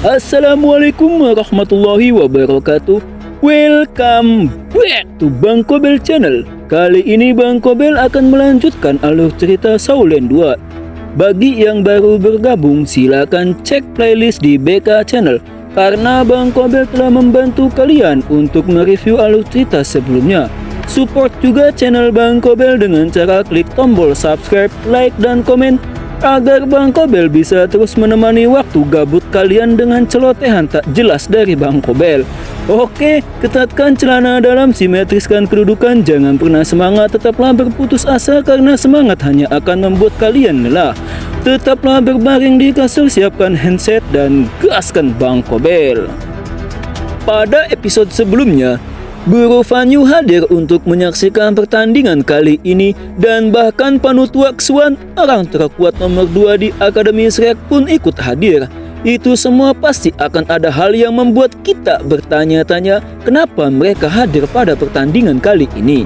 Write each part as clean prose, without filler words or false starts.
Assalamualaikum warahmatullahi wabarakatuh. Welcome back to Bang Kobel Channel. Kali ini Bang Kobel akan melanjutkan alur cerita Saulen 2. Bagi yang baru bergabung, silakan cek playlist di BK Channel karena Bang Kobel telah membantu kalian untuk mereview alur cerita sebelumnya. Support juga channel Bang Kobel dengan cara klik tombol subscribe, like, dan komen agar Bang Kobel bisa terus menemani waktu gabut kalian dengan celotehan tak jelas dari Bang Kobel. Oke, ketatkan celana dalam, simetriskan kedudukan, jangan pernah semangat, tetaplah berputus asa karena semangat hanya akan membuat kalian lelah. Tetaplah berbaring di kasur, siapkan handset, dan gaskan Bang Kobel. Pada episode sebelumnya, Guru Fanyu hadir untuk menyaksikan pertandingan kali ini dan bahkan Panutua Xuan, orang terkuat nomor 2 di Akademi Shrek pun ikut hadir. Itu semua pasti akan ada hal yang membuat kita bertanya-tanya kenapa mereka hadir pada pertandingan kali ini.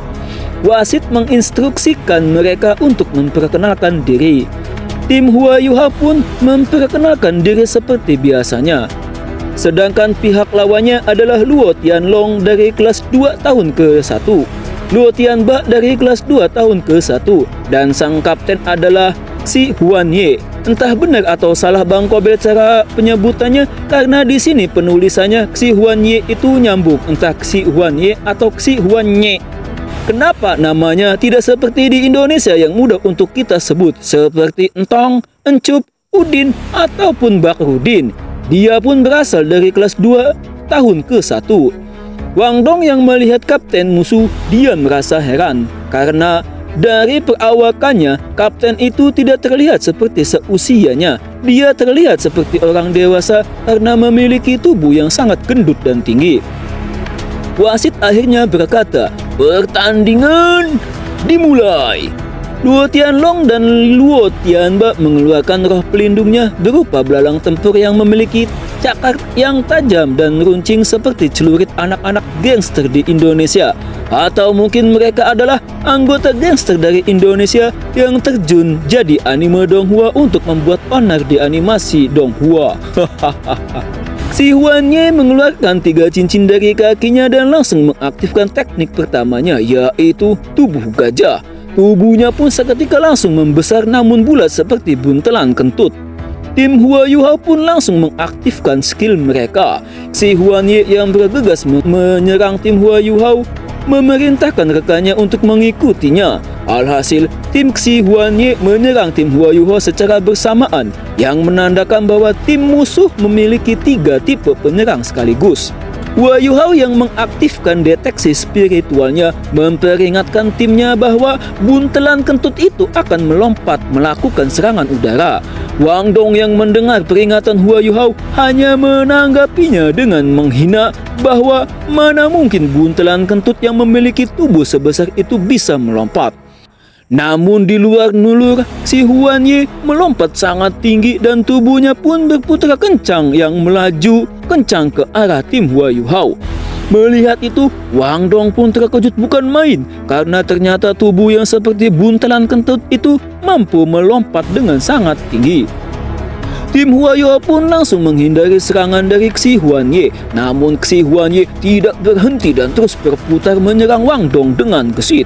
Wasit menginstruksikan mereka untuk memperkenalkan diri. Tim Hua Yuha pun memperkenalkan diri seperti biasanya. Sedangkan pihak lawannya adalah Luo Tianlong dari kelas 2 tahun ke-1, Luo Tianba dari kelas 2 tahun ke-1, dan sang kapten adalah Xi Huanye. Entah benar atau salah Bang Kobel cara penyebutannya karena di sini penulisannya Xi Huanye itu nyambung, entah Xi Huanye atau Xi Huanye. Kenapa namanya tidak seperti di Indonesia yang mudah untuk kita sebut seperti Entong, Encup, Udin, ataupun Bakrudin? Dia pun berasal dari kelas 2 tahun ke-1. Wang Dong yang melihat kapten musuh, dia merasa heran karena dari perawakannya kapten itu tidak terlihat seperti seusianya. Dia terlihat seperti orang dewasa karena memiliki tubuh yang sangat gendut dan tinggi. Wasit akhirnya berkata, "Pertandingan dimulai." Luo Tianlong dan Luo Tianba mengeluarkan roh pelindungnya berupa belalang tempur yang memiliki cakar yang tajam dan runcing seperti celurit anak-anak gangster di Indonesia. Atau mungkin mereka adalah anggota gangster dari Indonesia yang terjun jadi anime Donghua untuk membuat onar di animasi Donghua. Si Huanye mengeluarkan 3 cincin dari kakinya dan langsung mengaktifkan teknik pertamanya, yaitu tubuh gajah. Tubuhnya pun seketika langsung membesar namun bulat seperti buntelan kentut. Tim Hua Yuha pun langsung mengaktifkan skill mereka. Si Huanye yang bergegas menyerang tim Hua Yuha memerintahkan rekannya untuk mengikutinya. Alhasil, tim Xi Huanye menyerang tim Hua Yuha secara bersamaan yang menandakan bahwa tim musuh memiliki 3 tipe penyerang sekaligus. Hua Yuha yang mengaktifkan deteksi spiritualnya memperingatkan timnya bahwa buntelan kentut itu akan melompat melakukan serangan udara. Wang Dong yang mendengar peringatan Hua Yuha hanya menanggapinya dengan menghina bahwa mana mungkin buntelan kentut yang memiliki tubuh sebesar itu bisa melompat. Namun di luar nulur, si Huanye melompat sangat tinggi dan tubuhnya pun berputar kencang yang melaju kencang ke arah tim Hua Yuha. Melihat itu, Wang Dong pun terkejut bukan main karena ternyata tubuh yang seperti buntelan kentut itu mampu melompat dengan sangat tinggi. Tim Hua Yuha pun langsung menghindari serangan dari Xi Huanye. Namun Xi Huanye tidak berhenti dan terus berputar menyerang Wang Dong dengan gesit.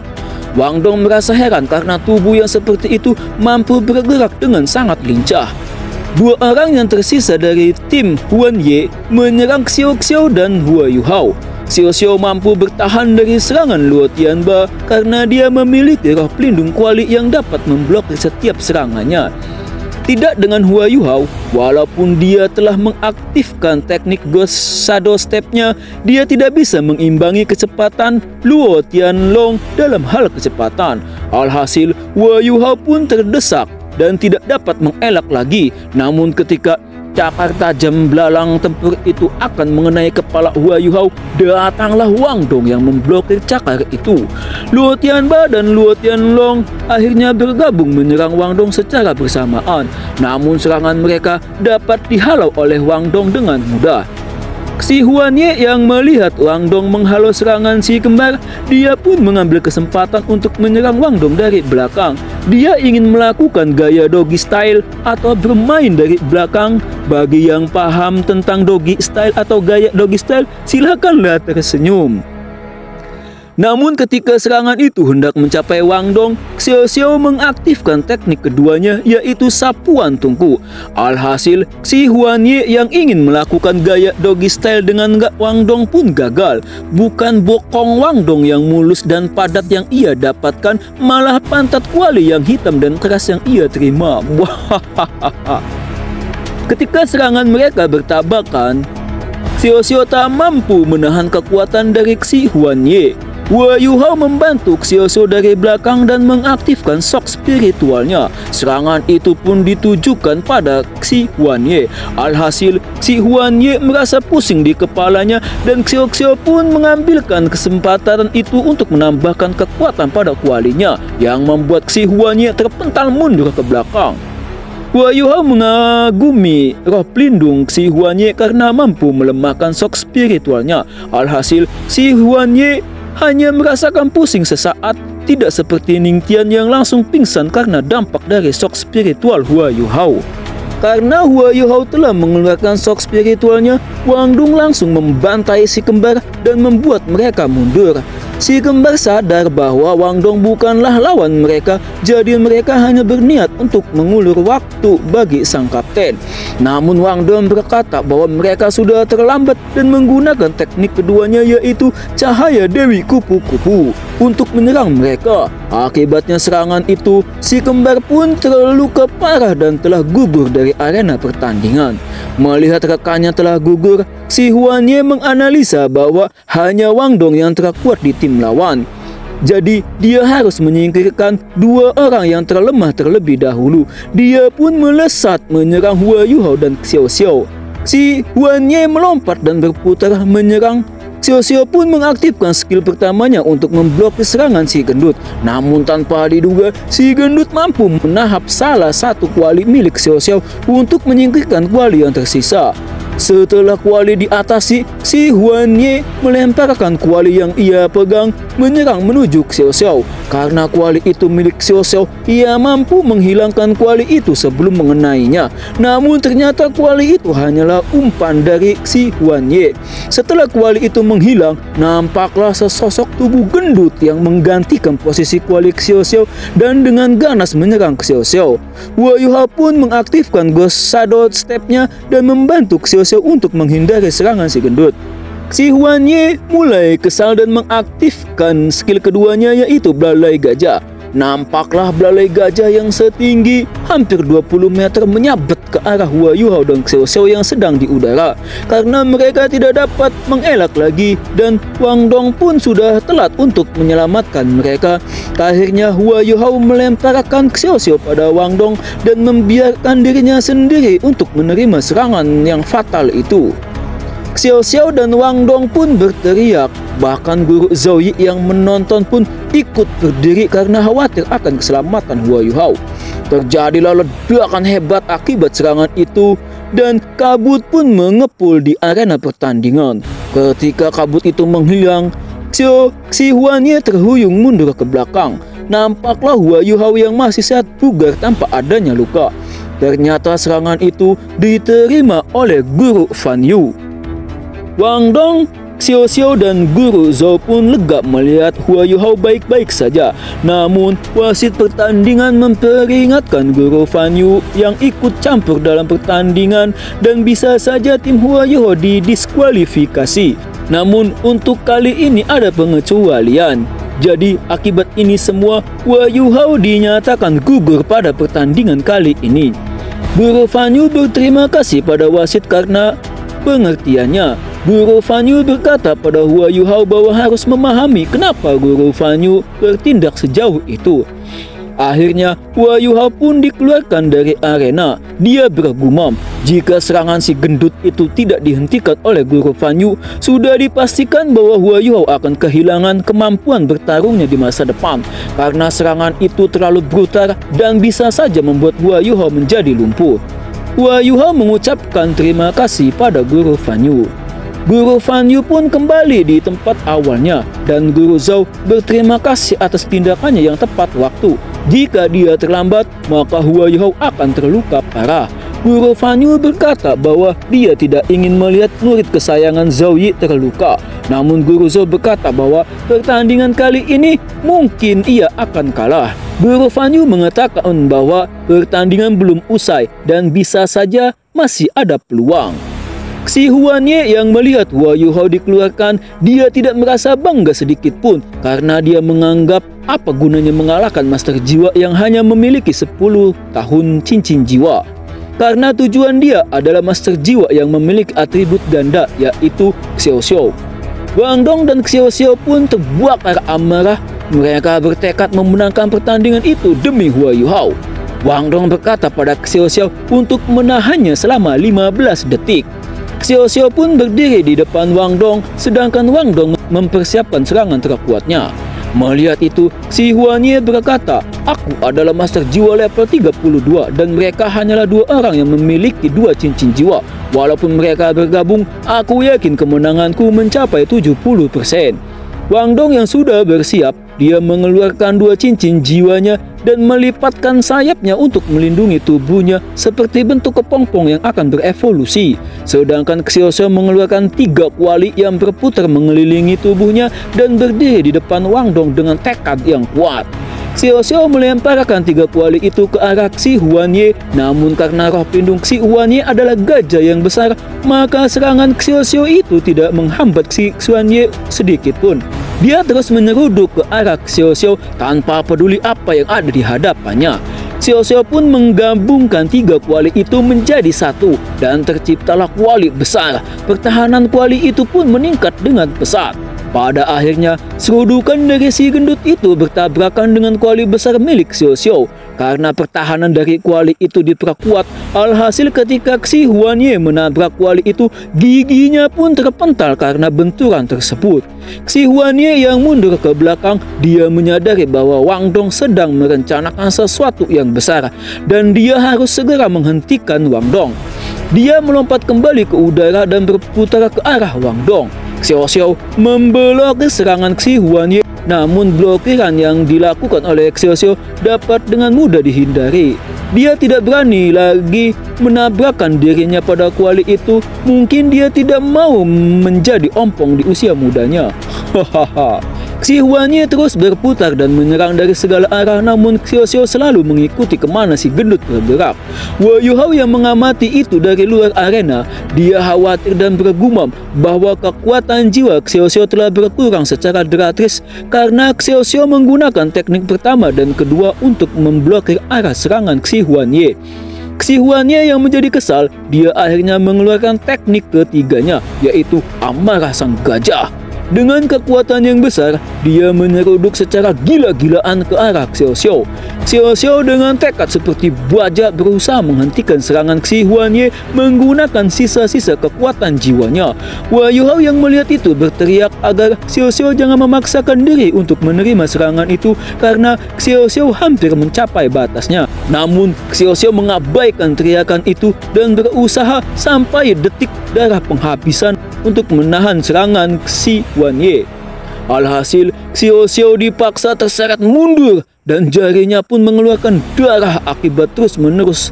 Wang Dong merasa heran karena tubuh yang seperti itu mampu bergerak dengan sangat lincah. 2 orang yang tersisa dari tim Huanye menyerang Xiao Xiao dan Hua Yuha. Xiao Xiao mampu bertahan dari serangan Luo Tianba karena dia memiliki roh pelindung kuali yang dapat memblokir setiap serangannya. Tidak dengan Hua Yuha, walaupun dia telah mengaktifkan teknik Ghost Shadow Step-nya, dia tidak bisa mengimbangi kecepatan Luo Tianlong dalam hal kecepatan. Alhasil, Hua Yuha pun terdesak dan tidak dapat mengelak lagi. Namun ketika cakar tajam belalang tempur itu akan mengenai kepala Hua Yuha, datanglah Wang Dong yang memblokir cakar itu. Luo Tianba dan Luo Tianlong akhirnya bergabung menyerang Wang Dong secara bersamaan. Namun serangan mereka dapat dihalau oleh Wang Dong dengan mudah. Si Huanye yang melihat Wang Dong menghalau serangan si kembar, dia pun mengambil kesempatan untuk menyerang Wang Dong dari belakang. Dia ingin melakukan gaya doggy style atau bermain dari belakang. Bagi yang paham tentang doggy style atau gaya doggy style, silakanlah tersenyum. Namun ketika serangan itu hendak mencapai Wang Dong, Xiao Xiao mengaktifkan teknik keduanya, yaitu sapuan tungku. Alhasil, si Huanye yang ingin melakukan gaya doggy style dengan Wang Dong pun gagal. Bukan bokong Wang Dong yang mulus dan padat yang ia dapatkan, malah pantat kuali yang hitam dan keras yang ia terima. Ketika serangan mereka bertabakan, Xiao Xiao tak mampu menahan kekuatan dari si Huanye. Hua Yuhao membantu Xiao Xiao dari belakang dan mengaktifkan shock spiritualnya. Serangan itu pun ditujukan pada si Huanye. Alhasil, si Huanye merasa pusing di kepalanya dan Xiao Xiao pun mengambilkan kesempatan itu untuk menambahkan kekuatan pada kualinya yang membuat si Huanye terpental mundur ke belakang. Hua Yuhao mengagumi roh pelindung si Huanye karena mampu melemahkan shock spiritualnya. Alhasil, si Huanye hanya merasakan pusing sesaat, tidak seperti Ning Tian yang langsung pingsan karena dampak dari shock spiritual Hua Yuhao. Karena Hua Yuhao telah mengeluarkan shock spiritualnya, Wang Dong langsung membantai si kembar dan membuat mereka mundur. Si kembar sadar bahwa Wang Dong bukanlah lawan mereka, jadi mereka hanya berniat untuk mengulur waktu bagi sang kapten. Namun Wang Dong berkata bahwa mereka sudah terlambat dan menggunakan teknik keduanya, yaitu cahaya Dewi Kupu-Kupu untuk menyerang mereka. Akibatnya serangan itu, si kembar pun terluka parah dan telah gugur dari arena pertandingan. Melihat rekannya telah gugur, si Huanye menganalisa bahwa hanya Wang Dong yang terkuat di tim lawan. Jadi dia harus menyingkirkan dua orang yang terlemah terlebih dahulu. Dia pun melesat menyerang Hua Yuhao dan Xiao Xiao. Si Huanye melompat dan berputar menyerang. Xiao Xiao pun mengaktifkan skill pertamanya untuk memblokir serangan si gendut. Namun tanpa diduga, si gendut mampu menahap salah satu kuali milik Xiao Xiao untuk menyingkirkan kuali yang tersisa. Setelah kuali diatasi, si Huanye melemparkan kuali yang ia pegang menyerang menuju Xiao Xiao. Karena kuali itu milik Xiao Xiao, ia mampu menghilangkan kuali itu sebelum mengenainya. Namun ternyata kuali itu hanyalah umpan dari si Huanye. Setelah kuali itu menghilang, nampaklah sesosok tubuh gendut yang menggantikan posisi kuali Xiao Xiao dan dengan ganas menyerang Xiao Xiao. Hua Yuhao pun mengaktifkan Ghost Shadow Step-nya dan membantu Xiao Xiao untuk menghindari serangan si gendut. Si Huanye mulai kesal dan mengaktifkan skill keduanya, yaitu Belalai Gajah. Nampaklah belalai gajah yang setinggi hampir 20 meter menyabet ke arah Hua Yuhao dan Xiao Xiao yang sedang di udara. Karena mereka tidak dapat mengelak lagi dan Wang Dong pun sudah telat untuk menyelamatkan mereka. Akhirnya Hua Yuhao melemparkan Xiao Xiao pada Wang Dong dan membiarkan dirinya sendiri untuk menerima serangan yang fatal itu. Xiao Xiao dan Wang Dong pun berteriak. Bahkan guru Zhou Yi yang menonton pun ikut berdiri karena khawatir akan keselamatan Hua Yuhao. Terjadilah ledakan hebat akibat serangan itu dan kabut pun mengepul di arena pertandingan. Ketika kabut itu menghilang, si Huanye terhuyung mundur ke belakang. Nampaklah Hua Yuhao yang masih sehat bugar tanpa adanya luka. Ternyata serangan itu diterima oleh guru Fan Yu. Wang Dong, Xiao Xiao dan guru Zhou pun lega melihat Hua Yuhao baik-baik saja. Namun wasit pertandingan memperingatkan guru Fan Yu yang ikut campur dalam pertandingan dan bisa saja tim Hua Yuhao didiskualifikasi. Namun untuk kali ini ada pengecualian. Jadi akibat ini semua Hua Yuhao dinyatakan gugur pada pertandingan kali ini. Guru Fan Yu berterima kasih pada wasit karena pengertiannya. Guru Fan Yu berkata pada Hua Yuhao bahwa harus memahami kenapa guru Fan Yu bertindak sejauh itu. Akhirnya Hua Yuhao pun dikeluarkan dari arena. Dia bergumam, jika serangan si gendut itu tidak dihentikan oleh guru Fan Yu, sudah dipastikan bahwa Hua Yuhao akan kehilangan kemampuan bertarungnya di masa depan. Karena serangan itu terlalu brutal dan bisa saja membuat Hua Yuhao menjadi lumpuh. Hua Yuhao mengucapkan terima kasih pada guru Fan Yu. Guru Fan Yu pun kembali di tempat awalnya dan Guru Zhao berterima kasih atas tindakannya yang tepat waktu. Jika dia terlambat, maka Hua Yuhao akan terluka parah. Guru Fan Yu berkata bahwa dia tidak ingin melihat murid kesayangan Zhao Yi terluka. Namun Guru Zhao berkata bahwa pertandingan kali ini mungkin ia akan kalah. Guru Fan Yu mengatakan bahwa pertandingan belum usai dan bisa saja masih ada peluang. Si Huan Ye yang melihat Hua Yuhao dikeluarkan, dia tidak merasa bangga sedikit pun karena dia menganggap apa gunanya mengalahkan Master Jiwa yang hanya memiliki 10 tahun cincin jiwa. Karena tujuan dia adalah Master Jiwa yang memiliki atribut ganda, yaitu Xiao Xiao. Wang Dong dan Xiao Xiao pun terbakar amarah. Mereka bertekad memenangkan pertandingan itu demi Hua Yuhao. Wang Dong berkata pada Xiao Xiao untuk menahannya selama 15 detik. Xiao Xiao pun berdiri di depan Wang Dong, sedangkan Wang Dong mempersiapkan serangan terkuatnya. Melihat itu, si Huan Ye berkata, "Aku adalah Master Jiwa level 32 dan mereka hanyalah 2 orang yang memiliki 2 cincin jiwa. Walaupun mereka bergabung, aku yakin kemenanganku mencapai 70%. Wang Dong yang sudah bersiap, dia mengeluarkan 2 cincin jiwanya dan melipatkan sayapnya untuk melindungi tubuhnya seperti bentuk kepompong yang akan berevolusi. Sedangkan Xiao Xiao mengeluarkan 3 kuali yang berputar mengelilingi tubuhnya dan berdiri di depan Wang Dong dengan tekad yang kuat. Xiao Xiao melemparkan 3 kuali itu ke arah Si Huan Ye, namun karena roh pindung Si Huan Ye adalah gajah yang besar, maka serangan Xiao Xiao itu tidak menghambat Si Huan Ye sedikit pun. Dia terus menyeruduk ke arah Xiao Xiao tanpa peduli apa yang ada di hadapannya. Xiao Xiao pun menggabungkan 3 kuali itu menjadi satu dan terciptalah kuali besar. Pertahanan kuali itu pun meningkat dengan pesat. Pada akhirnya, serudukan dari si gendut itu bertabrakan dengan kuali besar milik Xiao Xiao. Karena pertahanan dari kuali itu diperkuat, alhasil ketika Si Huan Ye menabrak kuali itu, giginya pun terpental karena benturan tersebut. Si Huan Ye yang mundur ke belakang, dia menyadari bahwa Wang Dong sedang merencanakan sesuatu yang besar dan dia harus segera menghentikan Wang Dong. Dia melompat kembali ke udara dan berputar ke arah Wang Dong. Xiao Xiao memblokir serangan Si Huan Ye, namun blokiran yang dilakukan oleh Xiao Xiao dapat dengan mudah dihindari. Dia tidak berani lagi menabrakkan dirinya pada kuali itu. Mungkin dia tidak mau menjadi ompong di usia mudanya. Hahaha. Si Huan Ye terus berputar dan menyerang dari segala arah, namun Xiao Xiao selalu mengikuti kemana si gendut bergerak. Hua Yuhao yang mengamati itu dari luar arena, dia khawatir dan bergumam bahwa kekuatan jiwa Xiao Xiao telah berkurang secara drastis karena Xiao Xiao menggunakan teknik pertama dan kedua untuk memblokir arah serangan Si Huan Ye. Si Huan Ye yang menjadi kesal, dia akhirnya mengeluarkan teknik ketiganya, yaitu amarah sang gajah. Dengan kekuatan yang besar, dia menyeruduk secara gila-gilaan ke arah Xiao Xiao. Xiao Xiao dengan tekad seperti baja berusaha menghentikan serangan Si Huan Ye menggunakan sisa-sisa kekuatan jiwanya. Hua Yuhao yang melihat itu berteriak agar Xiao Xiao jangan memaksakan diri untuk menerima serangan itu karena Xiao Xiao hampir mencapai batasnya. Namun Xiao Xiao mengabaikan teriakan itu dan berusaha sampai detik darah penghabisan untuk menahan serangan Si Huan Ye. Alhasil, Xiao Xiao dipaksa terseret mundur dan jarinya pun mengeluarkan darah akibat terus-menerus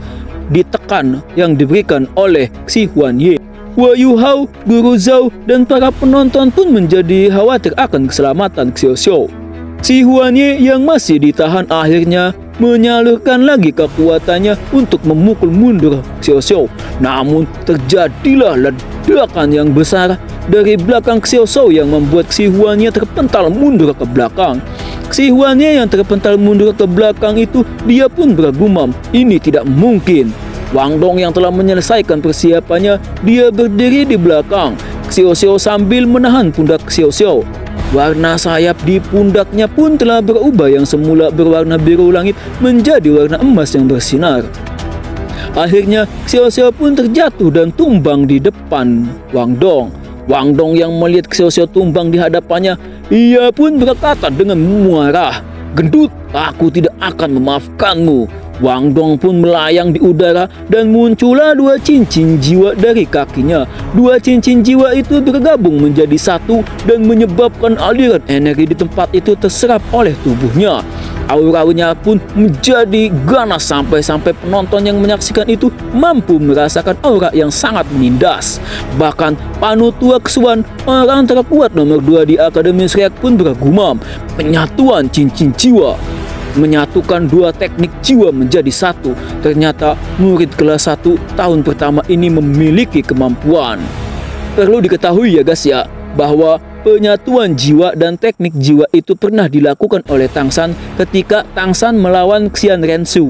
ditekan yang diberikan oleh Si Huan Ye. Hua Yuhao, Guru Zhao, dan para penonton pun menjadi khawatir akan keselamatan Xiao Xiao. Si Huan Ye yang masih ditahan akhirnya menyalurkan lagi kekuatannya untuk memukul mundur Xiao Xiao. Namun terjadilah ledakan yang besar dari belakang Xiao Xiao yang membuat Si Huan Ye terpental mundur ke belakang. Si Huan Ye yang terpental mundur ke belakang itu, dia pun bergumam, ini tidak mungkin. Wang Dong yang telah menyelesaikan persiapannya, dia berdiri di belakang Xiao Xiao sambil menahan pundak Xiao Xiao. Warna sayap di pundaknya pun telah berubah, yang semula berwarna biru langit menjadi warna emas yang bersinar. Akhirnya Xiao Xiao pun terjatuh dan tumbang di depan Wang Dong. Wang Dong yang melihat Xiao Xiao tumbang di hadapannya, ia pun berkata dengan marah, "Gendut, aku tidak akan memaafkanmu." Wang Dong pun melayang di udara dan muncullah 2 cincin jiwa dari kakinya. 2 cincin jiwa itu bergabung menjadi satu dan menyebabkan aliran energi di tempat itu terserap oleh tubuhnya. Auranya pun menjadi ganas sampai penonton yang menyaksikan itu mampu merasakan aura yang sangat menindas. Bahkan Panutua Xuan, orang terkuat nomor 2 di Akademi Shrek pun bergumam, penyatuan cincin jiwa menyatukan 2 teknik jiwa menjadi satu. Ternyata murid kelas 1 tahun pertama ini memiliki kemampuan. Perlu diketahui ya guys ya, bahwa penyatuan jiwa dan teknik jiwa itu pernah dilakukan oleh Tang San ketika Tang San melawan Xian Rensu.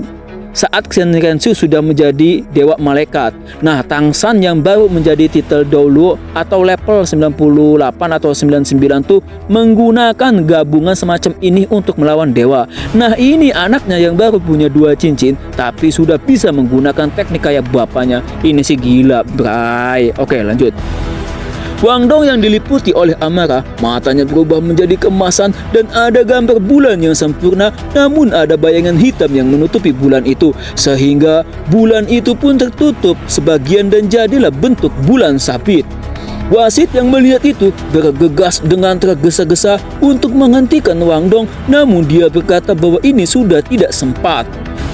Saat Xian Rensu sudah menjadi dewa malaikat. Nah, Tang San yang baru menjadi titel Doulo atau level 98 atau 99 tuh menggunakan gabungan semacam ini untuk melawan dewa. Nah, ini anaknya yang baru punya 2 cincin tapi sudah bisa menggunakan teknik kayak bapaknya. Ini sih gila, bray. Oke, lanjut. Wang Dong yang diliputi oleh amarah, matanya berubah menjadi keemasan dan ada gambar bulan yang sempurna, namun ada bayangan hitam yang menutupi bulan itu, sehingga bulan itu pun tertutup sebagian dan jadilah bentuk bulan sabit. Wasit yang melihat itu bergegas dengan tergesa-gesa untuk menghentikan Wang Dong, namun dia berkata bahwa ini sudah tidak sempat.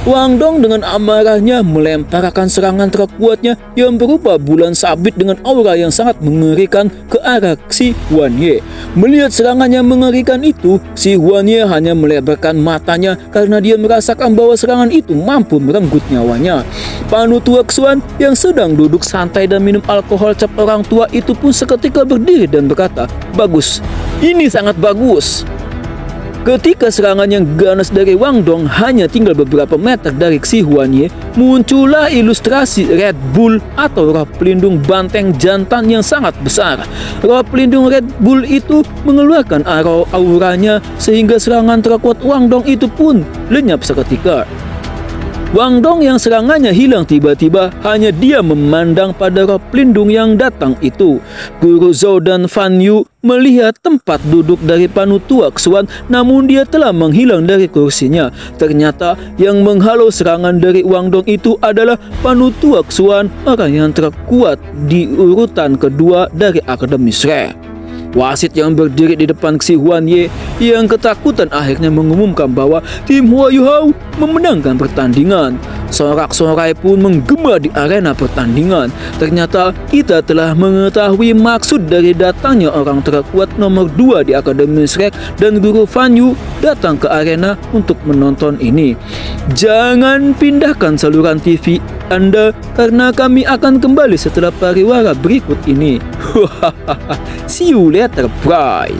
Wang Dong dengan amarahnya melemparkan serangan terkuatnya yang berupa bulan sabit dengan aura yang sangat mengerikan ke arah si Huan Ye. Melihat serangan yang mengerikan itu, si Huan Ye hanya melebarkan matanya karena dia merasakan bahwa serangan itu mampu merenggut nyawanya. Panutua Xuan yang sedang duduk santai dan minum alkohol cap orang tua itu pun seketika berdiri dan berkata, "Bagus, ini sangat bagus." Ketika serangan yang ganas dari Wang Dong hanya tinggal beberapa meter dari Xi Huan Ye, muncullah ilustrasi Red Bull atau roh pelindung banteng jantan yang sangat besar. Roh pelindung Red Bull itu mengeluarkan auranya sehingga serangan terkuat Wang Dong itu pun lenyap seketika. Wang Dong yang serangannya hilang tiba-tiba, hanya dia memandang pada roh pelindung yang datang itu. Guru Zhou dan Fan Yu melihat tempat duduk dari Panutua Xuan, namun dia telah menghilang dari kursinya. Ternyata yang menghalau serangan dari Wang Dong itu adalah Panutua Xuan, orang yang terkuat di urutan kedua dari Akademi Shrek. Wasit yang berdiri di depan Xi Huan Ye yang ketakutan akhirnya mengumumkan bahwa tim Hua Yuhao memenangkan pertandingan. Sorak-sorai pun menggema di arena pertandingan. Ternyata kita telah mengetahui maksud dari datangnya orang terkuat nomor 2 di Akademi Shrek dan Guru Fan Yu datang ke arena untuk menonton ini. Jangan pindahkan saluran TV Anda karena kami akan kembali setelah pariwara berikut ini. See you later, bye.